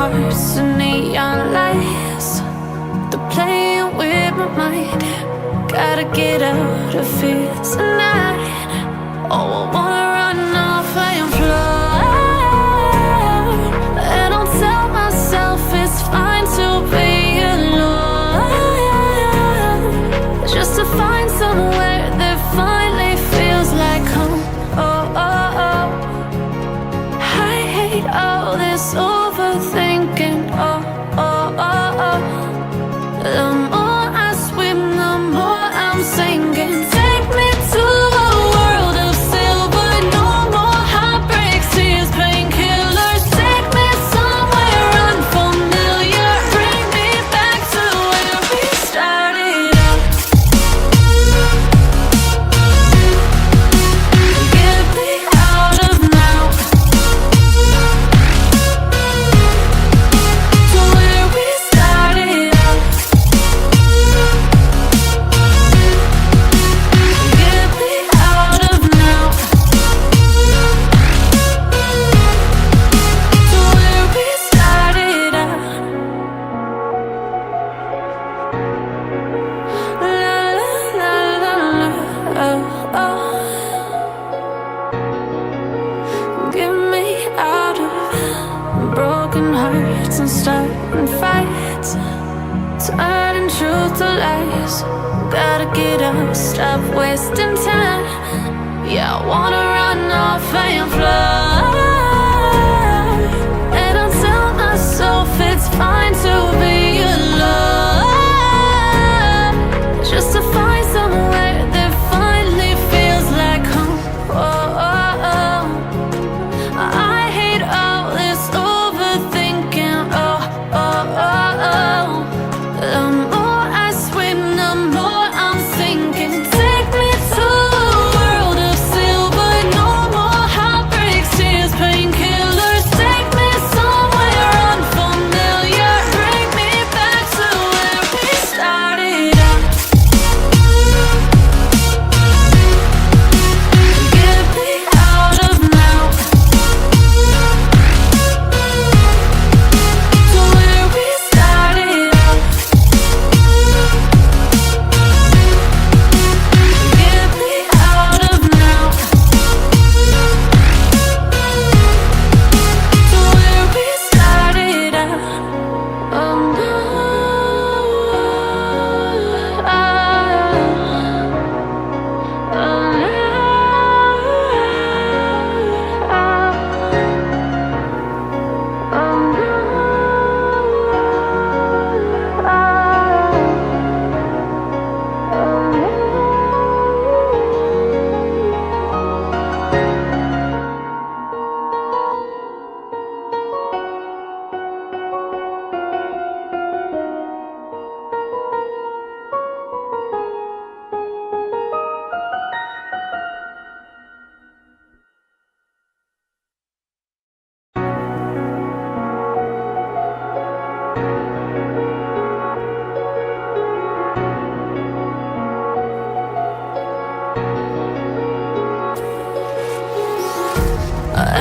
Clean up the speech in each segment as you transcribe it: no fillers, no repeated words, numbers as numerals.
hearts and neon lights. They're playing with my mind. Gotta get out of here tonight. Oh, I wanna run off and fly. And I'll tell myself it's fine to be alone, just to find somewhere that finally feels like home. Oh, oh, oh. I hate all this overthinking. Oh, oh, oh, oh. The more I swim, the more I'm sinking. Take me to a world of silver. No more heartbreaks, tears, painkillers. Take me somewhere unfamiliar. Bring me back to where we started out. Get me out of now, to where we started out. Get me out of now, to where we started out. La la la la la, oh, oh. Get me out of broken hearts and starting fights, turning truth to lies. Gotta get up, stop wasting time. Yeah, I wanna run off and fly. And I'll tell myself it's fine to be alone, just to find somewhere that finally feels like home. Oh, oh, oh. I hate all this overthinking. Oh, oh, oh, oh. The more I swim, the more I'm sinking. Take me to a world of silver. No more heartbreaks, tears, painkillers. Take me somewhere unfamiliar. Bring me back to where we started out. Get me out of now, to where we started out. Get me out of now, to where we started out. Oh no,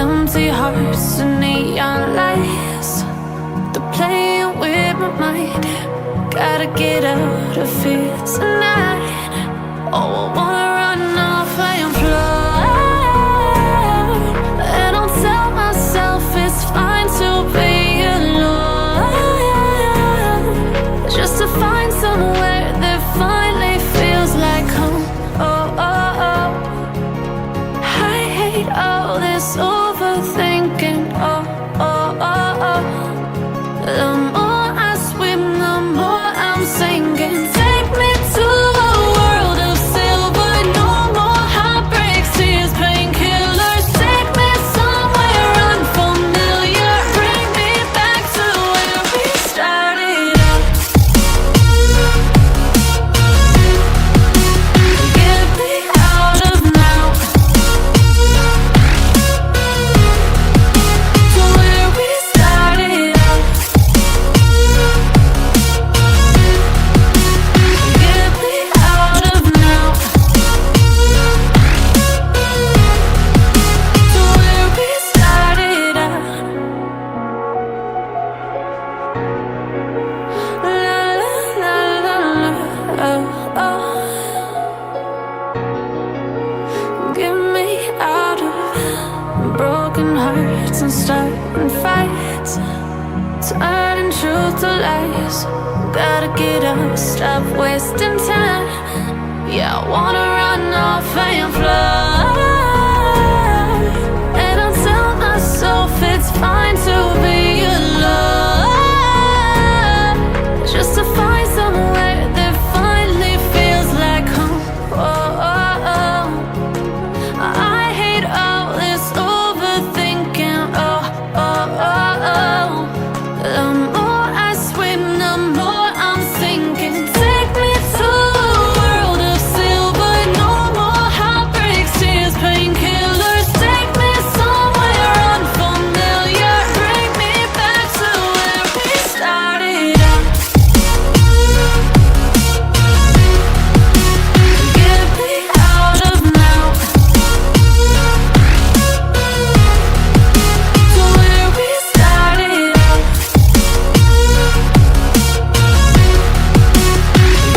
empty hearts and neon lights. They're playing with my mind. Gotta get out of here tonight. Oh, I wanna run off and fly. And I'll tell myself it's fine to be alone, just to find somewhere that finally feels like home. Oh, oh, oh. I hate all this overthinking. Oh, oh, oh, oh. The more I swim, the more I'm sinking. Take me to a world of silver. truth to lies. Gotta get up, stop wasting time. Yeah, I wanna run off and fly. And I'll tell myself it's fine to be alone, just to find somewhere that finally feels like home. Oh, oh, oh. I hate all this overthinking. Oh, oh, oh, oh. The more I swim, the more I'm sinking. Take me to a world of silver. No more heartbreaks, tears, painkillers. Take me somewhere unfamiliar. Bring me back to where we started out. Get me out of now, to where we started out.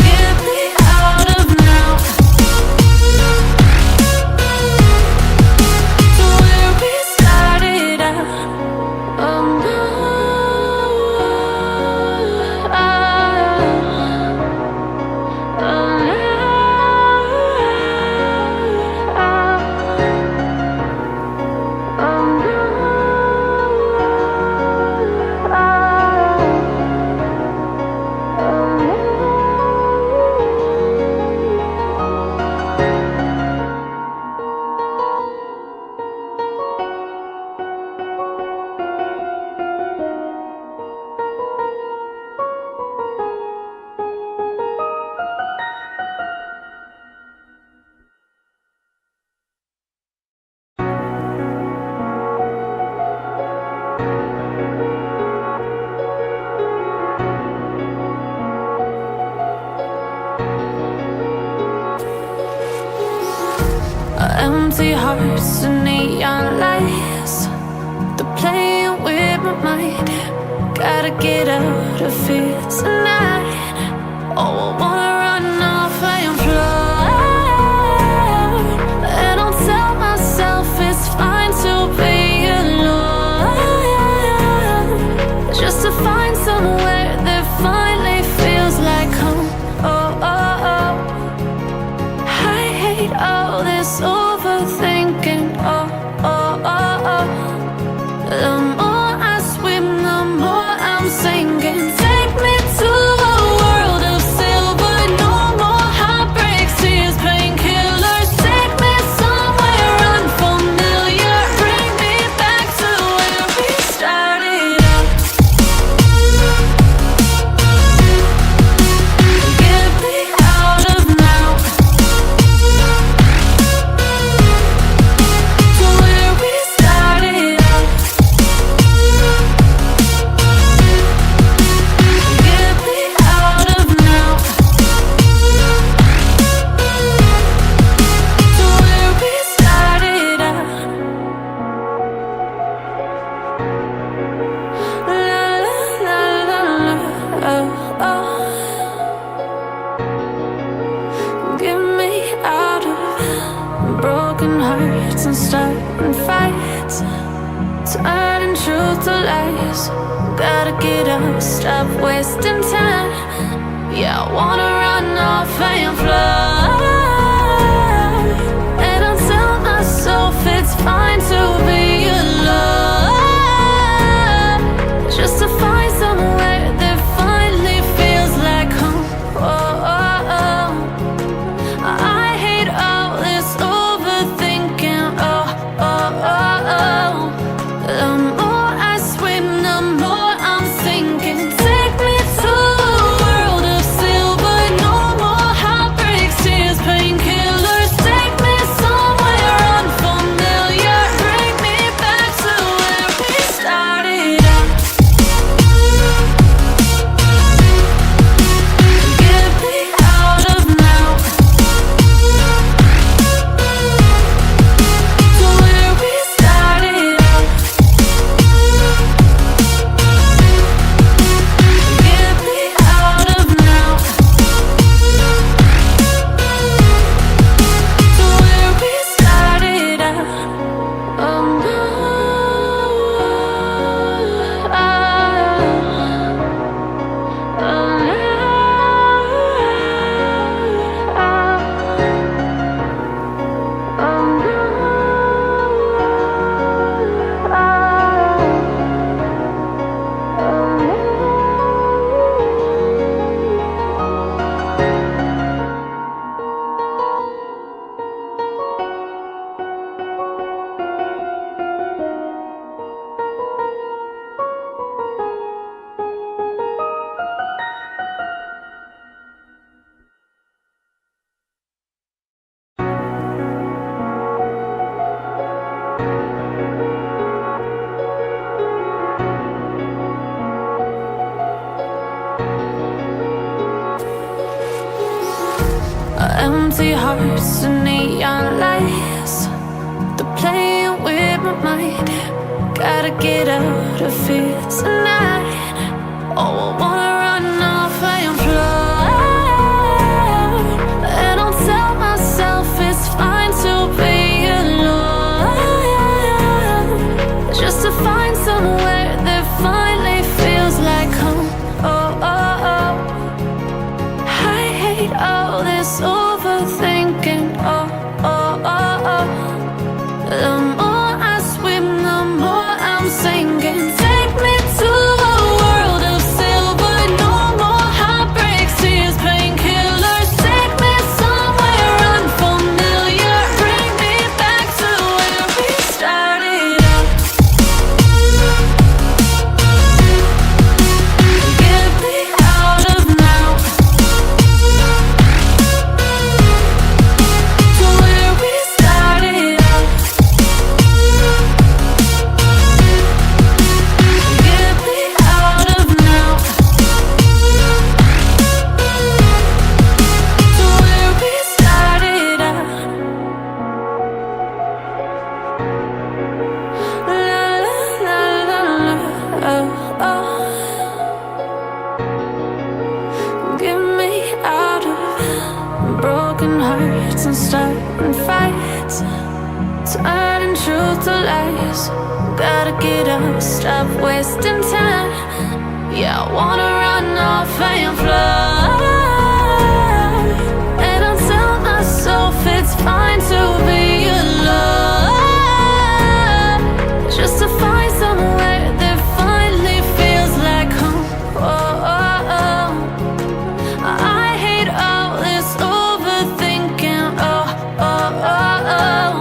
Get me out of now, to where we started out. Oh no, empty hearts and neon lights, they're playing with my mind. Gotta get out of here tonight. Oh, I wanna run off and fly. And I'll tell myself it's fine to be alone, just to find somewhere that finally feels like home. Oh, oh, oh. I hate all this overthinking. Oh, oh, oh, oh. The more I swim, the more I'm sinking. Take me to a world of silver. No more heartbreaks, tears, painkillers. Take me somewhere unfamiliar. Bring me back to where we started out. Get me out of now, to where we started out. Get me out of now, to where we started out. La la la la la, oh, oh. Get me out of broken hearts and starting fights, turning truth to lies. Gotta get up, stop wasting time. Yeah, I wanna run off and fly. And I'll tell myself it's fine to be alone, just to find somewhere that finally feels like home. Oh, oh, oh. I hate all this overthinking. Oh, oh, oh, oh. The more I swim, the more I'm sinking. Take me to a world of silver. No more heartbreaks, tears, Empty hearts and neon lights, they're playing with my mind. Gotta get out of here tonight. Oh, I wanna run off and fly. And I'll tell myself it's fine to be alone, just to find somewhere that finally feels like home. Oh, oh, oh. I hate all this overthinking. Oh, oh, oh, oh. The more I swim, the more I'm sinking. Take me to a world of silver. No more heartbreaks, tears, painkillers. Take me somewhere unfamiliar. Bring me back to where we started out. Get me out of now, to where we started out. Get me out of now, to where we started out. La la la la la, oh, oh. Get me out of broken hearts and starting fights, turning truth to lies. Gotta get up, stop wasting time. Yeah, I wanna run off and fly. And I'll tell myself it's fine to be alone, just to find somewhere that finally feels like home. Oh, oh, oh. I hate all this overthinking. Oh, oh, oh, oh.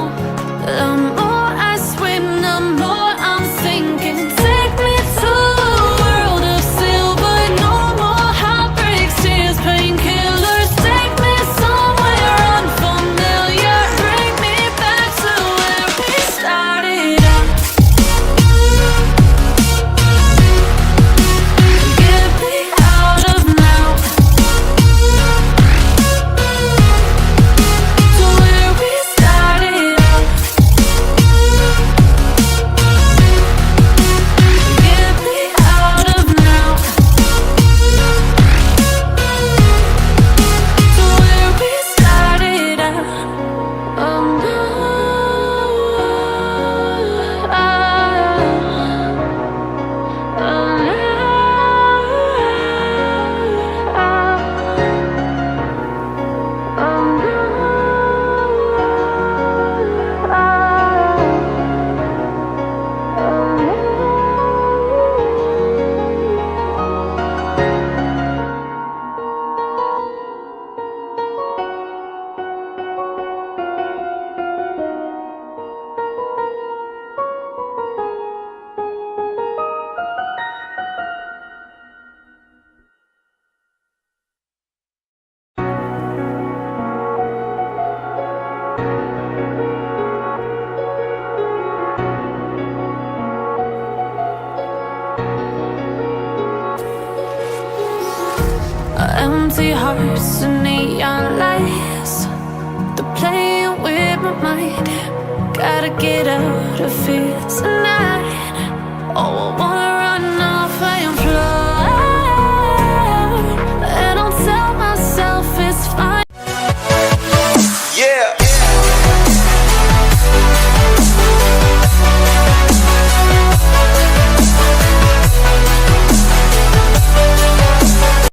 The more I swim, the more I'm sinking. Take me to a world of silver. No more heartbreaks, tears, painkillers. Take me somewhere unfamiliar. Bring me back to where we started out. Get me out of now, to where we started out. Get me out of now, to where we started out. Oh no, oh, empty hearts and neon lights, they're playing with my mind. Gotta get out of here tonight.